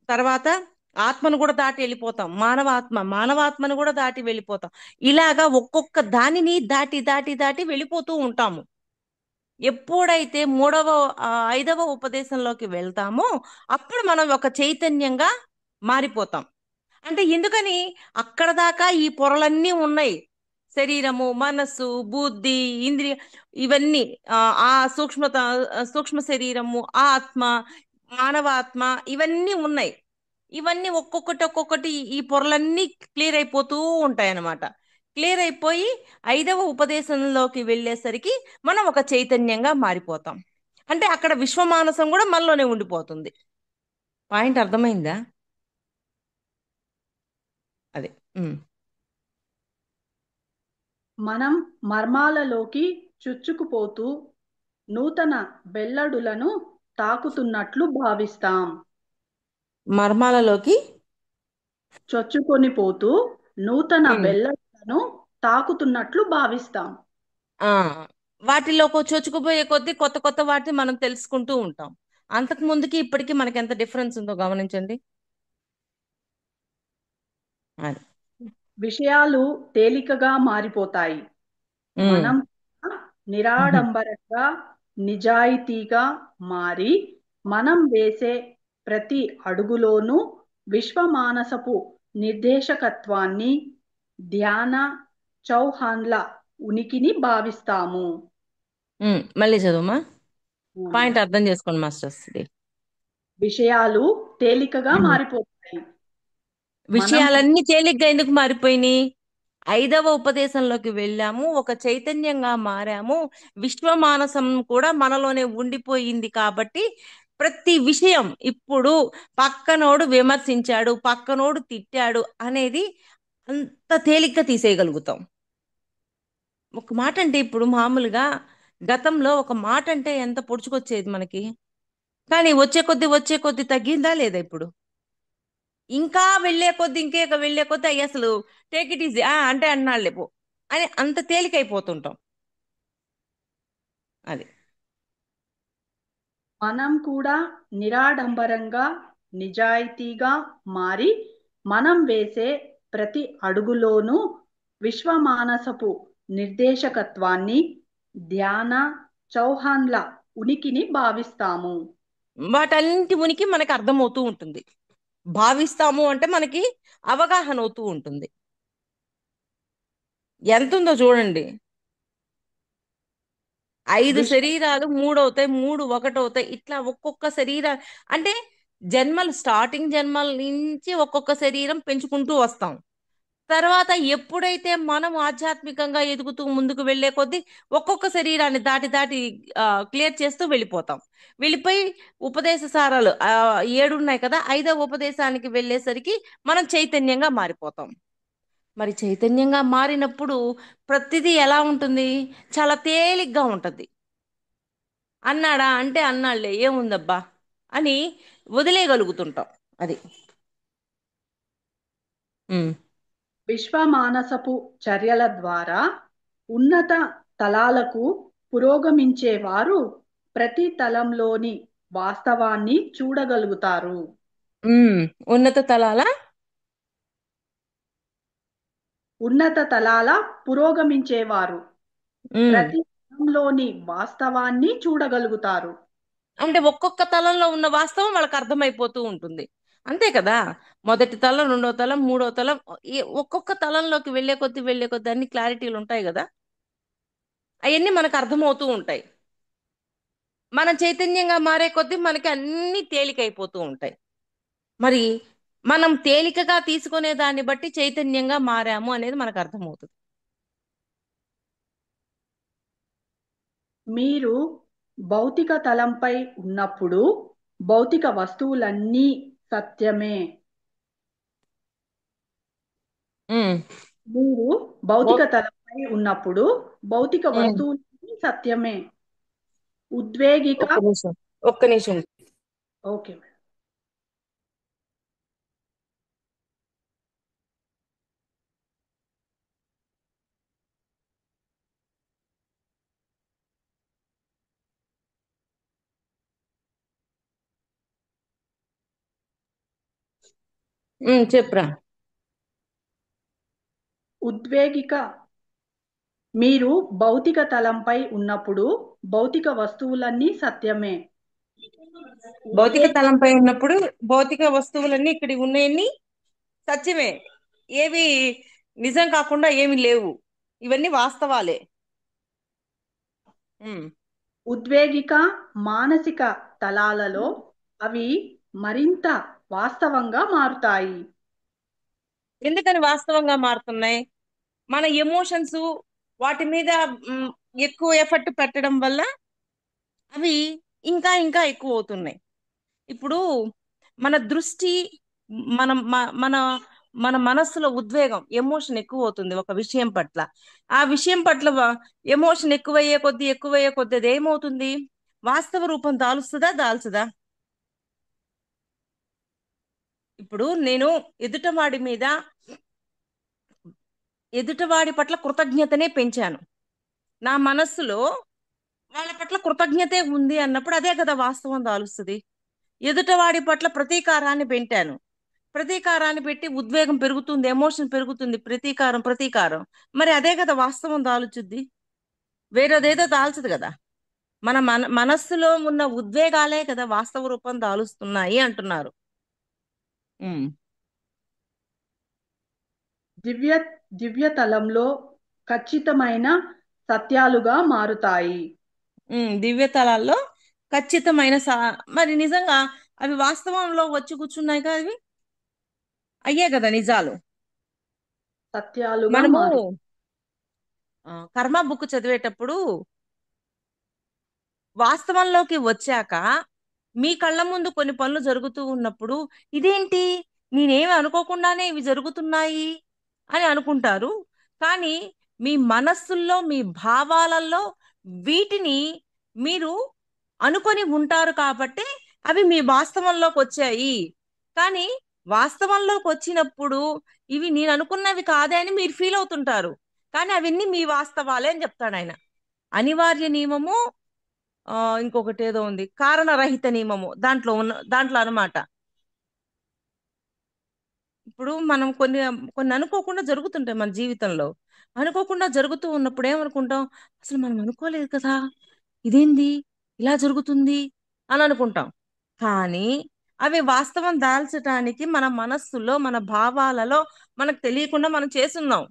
తర్వాత ఆత్మను కూడా దాటి వెళ్ళిపోతాం, మానవాత్మను కూడా దాటి వెళ్ళిపోతాం. ఇలాగా ఒక్కొక్క దానిని దాటి దాటి దాటి వెళ్ళిపోతూ ఉంటాము. ఎప్పుడైతే ఆ, 5వ ఉపదేశంలోకి వెళ్తామో అప్పుడు మనం ఒక చైతన్యంగా మారిపోతాం. అంటే ఎందుకని, అక్కడ దాకా ఈ పొరలన్నీ ఉన్నాయి, శరీరము, మనస్సు, బుద్ధి, ఇంద్రియ, ఇవన్నీ, ఆ ఆ సూక్ష్మ శరీరము, ఆత్మ, మానవాత్మ, ఇవన్నీ ఉన్నాయి. ఇవన్నీ ఒక్కొక్కటి ఒక్కొక్కటి ఈ పొరలన్నీ క్లియర్ అయిపోతూ ఉంటాయి అన్నమాట. క్లియర్ అయిపోయి 5వ ఉపదేశంలోకి వెళ్ళేసరికి మనం ఒక చైతన్యంగా మారిపోతాం. అంటే అక్కడ విశ్వమానసం కూడా మనలోనే ఉండిపోతుంది. పాయింట్ అర్థమైందా? అదే. ఉమ్. మనం మర్మాలలోకి చుచ్చుకుపోతూ నూతన వెల్లడులను తాకుతున్నట్లు భావిస్తాం. మర్మాలలోకి. చొచ్చుకొని పోతూ నూతన ఉమ్. వెల్లడులను తాకుతున్నట్లు భావిస్తాం. ఆ వాటిలో చొచ్చుకుపోయే కొద్దీ కొత్త కొత్త వాటిని మనం తెలుసుకుంటూ ఉంటాం. అంతకు ముందుకి ఇప్పటికి మనకి ఎంత డిఫరెన్స్ ఉందో గమనించండి. అది. విషయాలు తేలికగా మారిపోతాయి. ఉమ్. మనం ఉహు. నిరాడంబరంగా, నిజాయితీగా మారి మనం వేసే ప్రతి అడుగులోనూ విశ్వమానసపు నిర్దేశకత్వాన్ని, ధ్యాన చౌహాన్ల ఉనికిని భావిస్తాము. మళ్ళీ చదువుమా. అవును పాయింట్ మేడం. అర్థం చేసుకోండి మాస్టర్స్ ఇది. విషయాలు తేలికగా ఉమ్. మారిపోతాయి. మనం విషయాలన్నీ తేలిగ్గా ఎందుకు మారిపోయినాయి? ఐదవ ఉపదేశంలోకి వెళ్ళాము, ఒక చైతన్యంగా మారాము, విశ్వమానసం కూడా మనలోనే ఉండిపోయింది కాబట్టి ప్రతి విషయం ఇప్పుడు పక్కనోడు విమర్శించాడు, పక్కనోడు తిట్టాడు అనేది అంత తేలిగ్గా తీసేయగలుగుతాం. ఒక మాట అంటే ఇప్పుడు మామూలుగా గతంలో ఒక మాట అంటే ఎంత పొడుచుకొచ్చేది మనకి, కానీ వచ్చే కొద్దీ తగ్గిందా లేదా ఇప్పుడు? ఇంకా వెళ్ళే కొద్ది ఇంకేక వెళ్ళే కొద్ది అయ్యి అసలు టేక్ ఇట్ ఈజీ అంటే అన్నాళ్ళే పో అని అంత తేలికైపోతుంటాం. అది. మనం కూడా నిరాడంబరంగా, నిజాయితీగా మారి మనం వేసే ప్రతి అడుగులోనూ విశ్వమానసపు నిర్దేశకత్వాన్ని, ధ్యాన చౌహాన్ల ఉనికిని భావిస్తాము. వాటన్నింటి ఉనికి మనకి అర్థమవుతూ ఉంటుంది. భావిస్తాము అంటే మనకి అవగాహన అవుతూ ఉంటుంది. ఎంత ఉందో చూడండి. 5 విశ్వ శరీరాలు 3 అవుతాయి, 3 ఒకటవుతాయి, ఇట్లా ఒక్కొక్క శరీర అంటే జన్మలు స్టార్టింగ్ జన్మల నుంచి ఒక్కొక్క శరీరం పెంచుకుంటూ వస్తాం. తర్వాత ఎప్పుడైతే మనం ఆధ్యాత్మికంగా ఎదుగుతూ ముందుకు వెళ్ళే కొద్దీ ఒక్కొక్క శరీరాన్ని దాటి దాటి క్లియర్ చేస్తూ వెళ్ళిపోతాం. వెళ్ళిపోయి ఉపదేశ సారాలు 7 ఉన్నాయి కదా, 5వ ఉపదేశానికి వెళ్ళేసరికి మనం చైతన్యంగా మారిపోతాం. మరి చైతన్యంగా మారినప్పుడు ప్రతిదీ ఎలా ఉంటుంది? చాలా తేలిగ్గా ఉంటుంది. అన్నాడా అంటే అన్నాళ్లే ఏముందబ్బా అని వదిలేయగలుగుతుంటాం. అది. ఉమ్. విశ్వమానసపు చర్యల ద్వారా ఉన్నత తలాలకు పురోగమించేవారు ప్రతి తలంలోని వాస్తవాన్ని చూడగలుగుతారు. ఉమ్. ఉన్నత తలాల ఉన్నత తలాల పురోగమించేవారు ఉమ్. ప్రతి తలంలోని వాస్తవాన్ని చూడగలుగుతారు. అంటే ఒక్కొక్క తలంలో ఉన్న వాస్తవం వాళ్ళకి అర్థమైపోతూ ఉంటుంది. అంతే కదా. మొదటి తలం, రెండో తలం, మూడో తలం, ఒక్కొక్క తలంలోకి వెళ్ళే కొద్ది అన్ని క్లారిటీలు ఉంటాయి కదా, అవన్నీ మనకు అర్థమవుతూ ఉంటాయి. మనం చైతన్యంగా మారే కొద్దీ మనకి అన్ని తేలికైపోతూ ఉంటాయి. మరి మనం తేలికగా తీసుకునే దాన్ని బట్టి చైతన్యంగా మారాము అనేది మనకు అర్థమవుతుంది. మీరు భౌతిక తలంపై ఉన్నప్పుడు భౌతిక వస్తువులన్నీ సత్యమే. ఉమ్. మీరు భౌతిక ఓ- తలంపై ఉన్నప్పుడు భౌతిక ఉమ్. వస్తువులన్నీ సత్యమే. ఉద్వేగిక ఒక్క నిమిషం, ఒక్క నిమిషం. Okay madam. చెప్పురా. ఉద్వేగిక మీరు భౌతిక తలంపై ఉన్నప్పుడు భౌతిక వస్తువులన్నీ సత్యమే. భౌతిక ఉద్వేగి తలంపై ఉన్నప్పుడు భౌతిక వస్తువులన్నీ ఇక్కడ ఉన్నాయన్ని సత్యమే. ఏవి నిజం కాకుండా ఏమి లేవు. ఇవన్నీ వాస్తవాలే. ఉమ్. ఉద్వేగిక మానసిక తలాలలో అవి మరింత వాస్తవంగా మారుతాయి. ఎందుకని వాస్తవంగా మారుతున్నాయి? మన ఎమోషన్స్ వాటి మీద మ్, ఎక్కువ ఎఫర్ట్ పెట్టడం వల్ల అవి ఇంకా ఇంకా ఎక్కువ అవుతున్నాయి. ఇప్పుడు మన దృష్టి, మన మన మన మనస్సులో ఉద్వేగం, ఎమోషన్ ఎక్కువ అవుతుంది ఒక విషయం పట్ల. ఆ విషయం పట్ల ఎమోషన్ ఎక్కువయ్యే కొద్దీ అది ఏమవుతుంది? వాస్తవ రూపం దాలుస్తుందా దాల్చదా? ఇప్పుడు నేను ఎదుటవాడి మీద ఎదుటవాడి పట్ల కృతజ్ఞతనే పెంచాను. నా మనస్సులో వాళ్ళ పట్ల కృతజ్ఞతే ఉంది అన్నప్పుడు అదే కదా వాస్తవం దాలుస్తుంది. ఎదుటవాడి పట్ల ప్రతీకారాన్ని పెట్టాను. ప్రతీకారాన్ని పెట్టి ఉద్వేగం పెరుగుతుంది, ఎమోషన్ పెరుగుతుంది, ప్రతీకారం ప్రతీకారం. మరి అదే కదా వాస్తవం దాల్చుద్ది. వేరేదేదో దాల్చదు కదా. మనస్సులో ఉన్న ఉద్వేగాలే కదా వాస్తవ రూపం దాలుస్తున్నాయి అంటున్నారు. ఉమ్. దివ్య దివ్యతలంలో ఖచ్చితమైన సత్యాలుగా మారుతాయి. దివ్య తలాల్లో ఖచ్చితమైన మరి నిజంగా అవి వాస్తవంలో వచ్చి కూర్చున్నాయి కదా, అవి అయ్యే కదా నిజాలు. సత్యాలుగా మనము మారు. కర్మ బుక్ చదివేటప్పుడు వాస్తవంలోకి వచ్చాక మీ కళ్ళ ముందు కొన్ని పనులు జరుగుతూ ఉన్నప్పుడు ఇదేంటి, నేనేమి అనుకోకుండానే ఇవి జరుగుతున్నాయి అని అనుకుంటారు. కానీ మీ మనస్సుల్లో, మీ భావాలలో వీటిని మీరు అనుకొని ఉంటారు కాబట్టి అవి మీ వాస్తవంలోకి వచ్చాయి. కానీ వాస్తవంలోకి వచ్చినప్పుడు ఇవి నేను అనుకున్నవి కాదే అని మీరు ఫీల్ అవుతుంటారు. కానీ అవన్నీ మీ వాస్తవాలే అని చెప్తాడు ఆయన. అనివార్య నియమము, ఇంకొకటి ఏదో ఉంది కారణరహిత నియమము, దాంట్లో అన్నమాట. ఇప్పుడు మనం కొన్ని కొన్ని అనుకోకుండా జరుగుతుంటాయి మన జీవితంలో. అనుకోకుండా జరుగుతూ ఉన్నప్పుడు ఏమనుకుంటాం, అసలు మనం అనుకోలేదు కదా, ఇదేంది ఇలా జరుగుతుంది అని అనుకుంటాం. కానీ అవి వాస్తవం దాల్చడానికి మన మనస్సులో, మన భావాలలో మనకు తెలియకుండా మనం చేస్తున్నాం.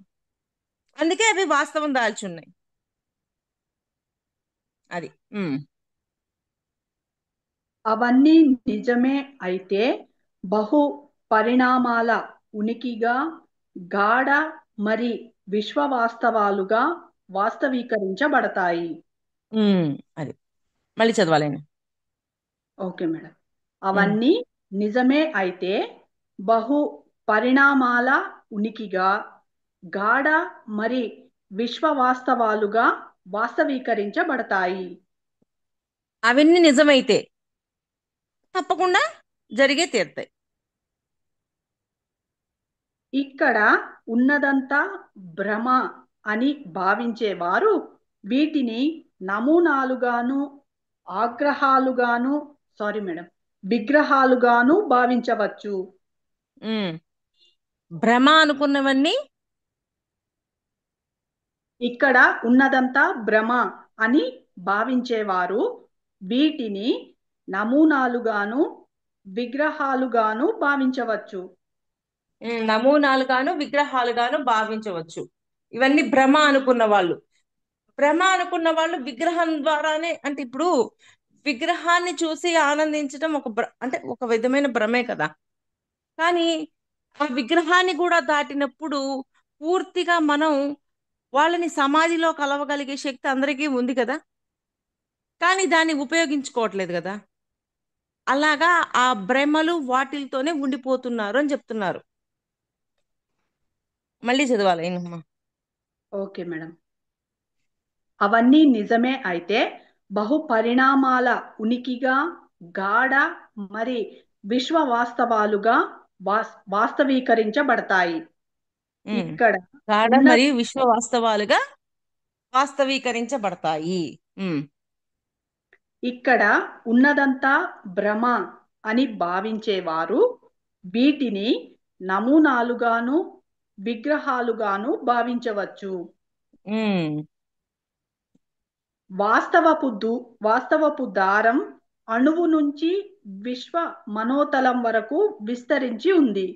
అందుకే అవి వాస్తవం దాల్చున్నాయి. అది. ఉమ్. అవన్నీ నిజమే అయితే బహు పరిణామాల ఉనికిగా, గాఢ మరి విశ్వ వాస్తవాలుగా వాస్తవీకరించబడతాయి. ఉమ్. అది మళ్ళీ చదవాలి ఆయన. Okay madam. ఉమ్. అవన్నీ నిజమే అయితే బహు పరిణామాల ఉనికిగా, గాఢ మరి విశ్వ వాస్తవాలుగా వాస్తవీకరించబడతాయి. అవన్నీ నిజమైతే తప్పకుండా జరిగే తీరుతాయి. ఇక్కడ ఉన్నదంతా భ్రమ అని భావించేవారు వీటిని నమూనాలుగాను, ఆగ్రహాలుగాను, సారీ మేడం, విగ్రహాలుగాను భావించవచ్చు. ఉమ్. భ్రమ అనుకున్నవన్నీ. ఇక్కడ ఉన్నదంతా భ్రమ అని భావించేవారు వీటిని నమూనాలుగాను, విగ్రహాలుగాను భావించవచ్చు. నమూనాలుగాను విగ్రహాలుగాను భావించవచ్చు. ఇవన్నీ భ్రమ అనుకున్న వాళ్ళు. భ్రమ అనుకున్న వాళ్ళు విగ్రహం ద్వారానే, అంటే ఇప్పుడు విగ్రహాన్ని చూసి ఆనందించడం అంటే ఒక విధమైన భ్రమే కదా. కానీ ఆ విగ్రహాన్ని కూడా దాటినప్పుడు పూర్తిగా మనం వాళ్ళని సమాధిలో కలవగలిగే శక్తి అందరికీ ఉంది కదా, కానీ దాన్ని ఉపయోగించుకోవట్లేదు కదా. అలాగా ఆ భ్రమలు వాటిలతోనే ఉండిపోతున్నారు అని చెప్తున్నారు. మళ్ళీ చదవాలి ఈయనమ్మ. Okay madam. అవన్నీ నిజమే అయితే బహు పరిణామాల ఉనికిగా, గాఢ మరి విశ్వ వాస్తవాలుగా వాస్తవీకరించబడతాయి. ఉమ్. ఇక్కడ గాఢ ఉన్న మరియు విశ్వ వాస్తవాలుగా వాస్తవీకరించబడతాయి. ఉమ్. ఇక్కడ ఉన్నదంతా భ్రమ అని భావించేవారు వీటిని నమూనాలుగాను, విగ్రహాలుగాను భావించవచ్చు. ఉమ్. వాస్తవపు దారం అణువు నుంచి విశ్వ మనోతలం వరకు విస్తరించి ఉంది.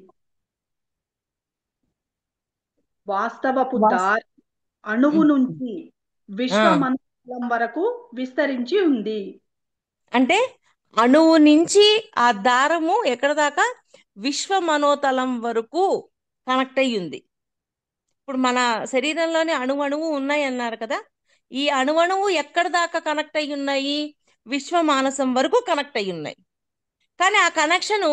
వాస్తవపు వాస్- దారం అణువు ఉమ్. నుంచి ఆ విశ్వ మనోతలం వరకు విస్తరించి ఉంది. అంటే అణువు నుంచి ఆ దారము ఎక్కడ దాకా, విశ్వ మనోతలం వరకు కనెక్ట్ అయ్యి ఉంది. ఇప్పుడు మన శరీరంలోని అణువణువు ఉన్నాయి అన్నారు కదా, ఈ అణువణువు ఎక్కడ దాకా కనెక్ట్ అయ్యి ఉన్నాయి, విశ్వ మానసం వరకు కనెక్ట్ అయ్యి ఉన్నాయి. కానీ ఆ కనెక్షన్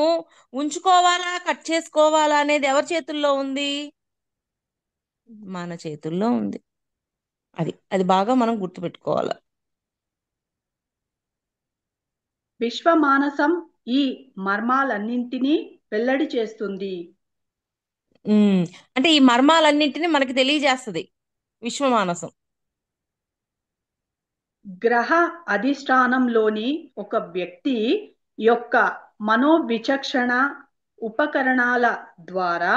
ఉంచుకోవాలా, కట్ చేసుకోవాలా అనేది ఎవరి చేతుల్లో ఉంది? మన చేతుల్లో ఉంది. అది అది బాగా మనం గుర్తుపెట్టుకోవాలి. విశ్వ మానసం ఈ మర్మాలన్నింటినీ వెల్లడి చేస్తుంది. ఉమ్. అంటే ఈ మర్మాలన్నింటినీ మనకి తెలియజేస్తుంది విశ్వమానసం. గ్రహ అధిష్టానంలోని ఒక వ్యక్తి యొక్క మనోవిచక్షణ ఉపకరణాల ద్వారా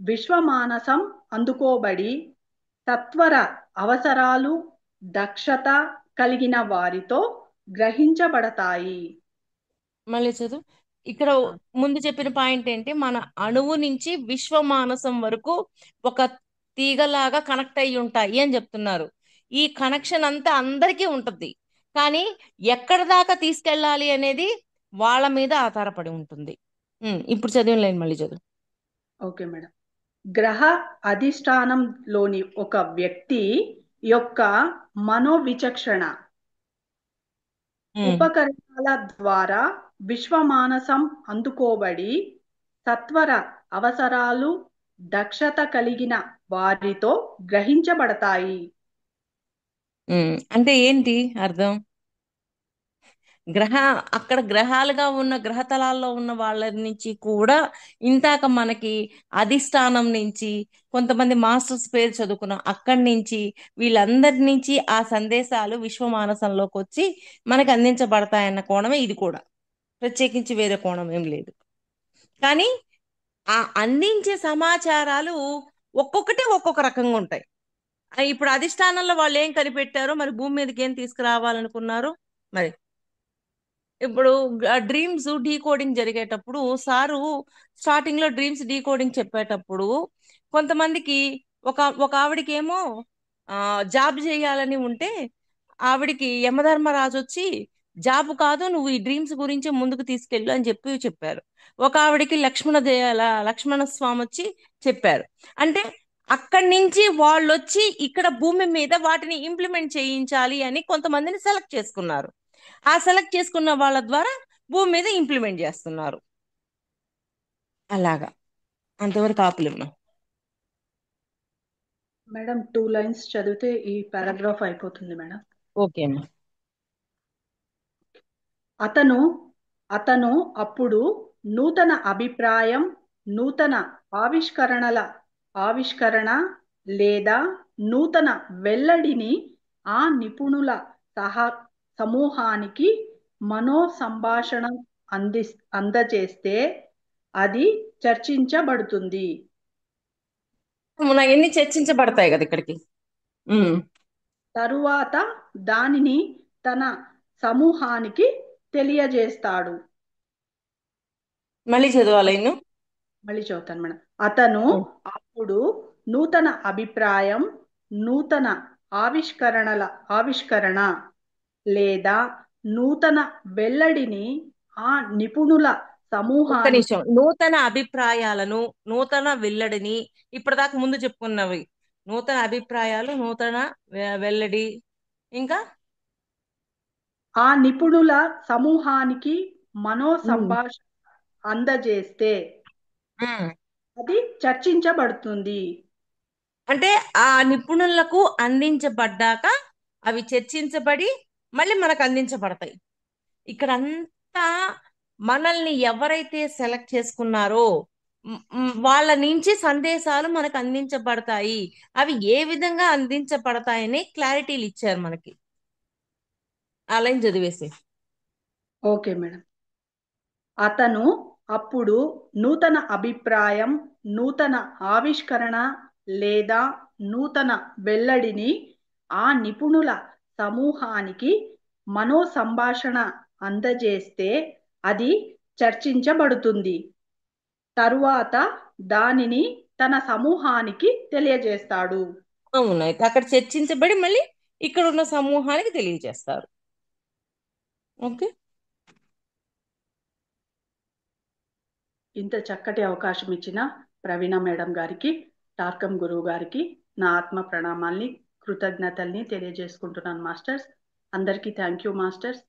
విశ్వమానసం అందుకోబడి తత్వర అవసరాలు, దక్షత కలిగిన వారితో గ్రహించబడతాయి. మళ్ళీ చదువు. ఇక్కడ ముందు చెప్పిన పాయింట్ ఏంటి, మన అణువు నుంచి విశ్వమానసం వరకు ఒక తీగలాగా కనెక్ట్ అయ్యి ఉంటాయి అని చెప్తున్నారు. ఈ కనెక్షన్ అంతా అందరికీ ఉంటుంది. కానీ ఎక్కడ దాకా తీసుకెళ్ళాలి అనేది వాళ్ళ మీద ఆధారపడి ఉంటుంది. ఇప్పుడు చదివిన లైన్ మళ్ళీ చదువు. Okay madam. గ్రహ అధిష్టానంలోని ఒక వ్యక్తి యొక్క మనోవిచక్షణ ఉమ్, ఉపకరణాల ద్వారా విశ్వమానసం అందుకోబడి సత్వర అవసరాలు దక్షత కలిగిన వారితో గ్రహించబడతాయి. అంటే ఏంటి అర్థం? గ్రహ అక్కడ గ్రహాలుగా ఉన్న గ్రహతలాల్లో ఉన్న వాళ్ళ నుంచి కూడా ఇంతాక మనకి అధిష్టానం నుంచి కొంతమంది మాస్టర్స్ పేరు చదువుకున్నాం, అక్కడి నుంచి వీళ్ళందరి నుంచి ఆ సందేశాలు విశ్వమానసంలోకి వచ్చి మనకి అందించబడతాయన్న కోణమే ఇది కూడా. ప్రత్యేకించి వేరే కోణం ఏం లేదు. కానీ ఆ అందించే సమాచారాలు ఒక్కొక్కటి ఒక్కొక్క రకంగా ఉంటాయి. ఇప్పుడు అధిష్టానంలో వాళ్ళు ఏం కనిపెట్టారో మరి భూమి మీదకి ఏం తీసుకురావాలనుకున్నారు మరి. ఇప్పుడు డ్రీమ్స్ డీకోడింగ్ జరిగేటప్పుడు సారు స్టార్టింగ్ లో డ్రీమ్స్ డీకోడింగ్ చెప్పేటప్పుడు కొంతమందికి ఒక ఒక ఆవిడకేమో జాబ్ చేయాలని ఉంటే ఆవిడికి యమధర్మరాజు వచ్చి జాబ్ కాదు, నువ్వు ఈ డ్రీమ్స్ గురించి ముందుకు తీసుకెళ్ళు అని చెప్పారు. ఒక ఆవిడికి లక్ష్మణ స్వామి వచ్చి చెప్పారు. అంటే అక్కడి నుంచి వాళ్ళు వచ్చి ఇక్కడ భూమి మీద వాటిని ఇంప్లిమెంట్ చేయించాలి అని కొంతమందిని సెలెక్ట్ చేసుకున్నారు. ఆ సెలెక్ట్ చేసుకున్న వాళ్ళ ద్వారా భూమి మీద ఇంప్లిమెంట్ చేస్తున్నారు. అలాగా. అంతవరకు ఆపలేము. మేడం 2 లైన్స్ చదివితే ఈ పారాగ్రాఫ్ అయిపోతుంది మేడం. ఓకే అమ్మా. అతను అతను అప్పుడు నూతన అభిప్రాయం, నూతన ఆవిష్కరణ లేదా నూతన వెల్లడిని ఆ నిపుణుల సహా సమూహానికి మనో సంభాషణ అంది అందజేస్తే అది చర్చించబడుతుంది. ఎన్ని చర్చించబడతాయి కదా ఇక్కడికి. తరువాత దానిని తన సమూహానికి తెలియజేస్తాడు. మళ్ళీ చదవాలి ఇన్ను. మళ్ళీ చదువుతాను మేడం. అతను అప్పుడు నూతన అభిప్రాయం, నూతన ఆవిష్కరణ లేదా నూతన వెల్లడిని ఆ నిపుణుల ఒక్క సమూహానికి నిమిషం. నూతన అభిప్రాయాలను, నూతన వెల్లడిని ఇప్పటిదాకా ముందు చెప్పుకున్నవి. నూతన అభిప్రాయాలు, నూతన వెల్లడి, ఇంకా ఆ నిపుణుల సమూహానికి మనో సంభాషణ అందజేస్తే అది చర్చించబడుతుంది. అంటే ఆ నిపుణులకు అందించబడ్డాక అవి చర్చించబడి మళ్ళీ మనకు అందించబడతాయి. ఇక్కడ అంతా మనల్ని ఎవరైతే సెలెక్ట్ చేసుకున్నారో వాళ్ళ నుంచి సందేశాలు మనకు అందించబడతాయి. అవి ఏ విధంగా అందించబడతాయని క్లారిటీలు ఇచ్చారు మనకి. ఆ లైన్ చదివేసి. Okay madam. అతను అప్పుడు నూతన అభిప్రాయం, నూతన ఆవిష్కరణ లేదా నూతన వెల్లడిని ఆ నిపుణుల సమూహానికి మనో సంభాషణ అందజేస్తే అది చర్చించబడుతుంది. తరువాత దానిని తన సమూహానికి తెలియజేస్తాడు. అవును, అయితే అక్కడ చర్చించబడి మళ్ళీ ఇక్కడ ఉన్న సమూహానికి తెలియజేస్తారు. ఓకే. ఇంత చక్కటి అవకాశం ఇచ్చిన ప్రవీణ మేడం గారికి, టార్కం గురువు గారికి నా ఆత్మ ప్రణామాల్ని, కృతజ్ఞతల్ని తెలియజేసుకుంటున్నాను మాస్టర్స్. అందరికీ థ్యాంక్ యూ మాస్టర్స్.